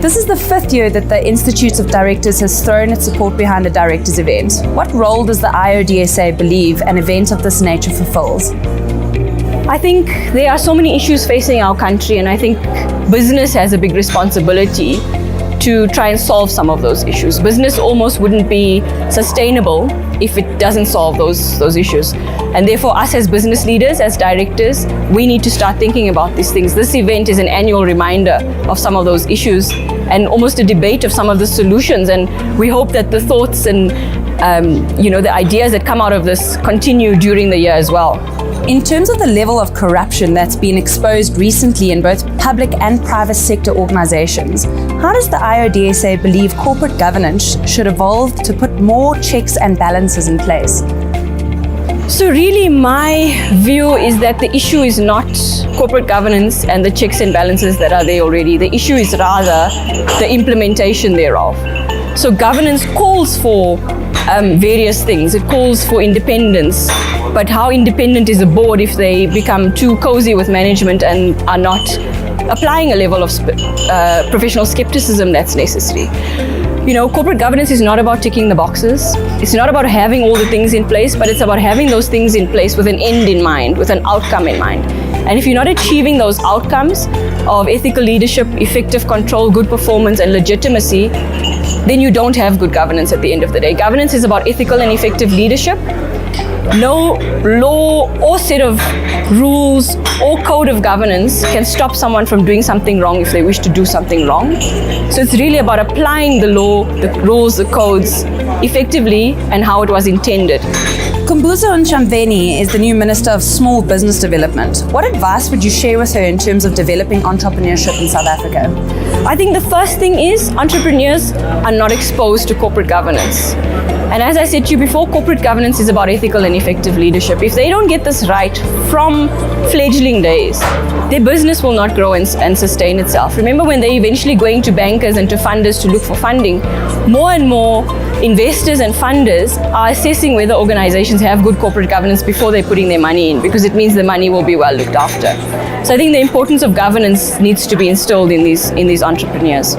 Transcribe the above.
This is the 5th year that the Institute of Directors has thrown its support behind a directors event. What role does the IODSA believe an event of this nature fulfills? I think there are so many issues facing our country, and I think business has a big responsibility to try and solve some of those issues. Business almost wouldn't be sustainable if it doesn't solve those issues. And therefore, us as business leaders, as directors, we need to start thinking about these things. This event is an annual reminder of some of those issues and almost a debate of some of the solutions. And we hope that the thoughts and the ideas that come out of this continue during the year as well. In terms of the level of corruption that's been exposed recently in both public and private sector organizations, how does the IODSA believe corporate governance should evolve to put more checks and balances in place? So really my view is that the issue is not corporate governance and the checks and balances that are there already. The issue is rather the implementation thereof. So governance calls for various things. It calls for independence, but how independent is a board if they become too cozy with management and are not applying a level of professional skepticism that's necessary? Corporate governance is not about ticking the boxes. It's not about having all the things in place, but it's about having those things in place with an end in mind, with an outcome in mind. And if you're not achieving those outcomes of ethical leadership, effective control, good performance, and legitimacy, then you don't have good governance at the end of the day. Governance is about ethical and effective leadership. No law or set of rules or code of governance can stop someone from doing something wrong if they wish to do something wrong. So it's really about applying the law, the rules, the codes effectively and how it was intended. Khumbudzo Ntshavheni is the new Minister of Small Business Development. What advice would you share with her in terms of developing entrepreneurship in South Africa? I think the first thing is entrepreneurs are not exposed to corporate governance. And as I said to you before, corporate governance is about ethical and effective leadership. If they don't get this right from fledgling days, their business will not grow and sustain itself. Remember, when they're eventually going to bankers and to funders to look for funding, more and more investors and funders are assessing whether organizations have good corporate governance before they're putting their money in, because it means the money will be well looked after. So I think the importance of governance needs to be instilled in these entrepreneurs.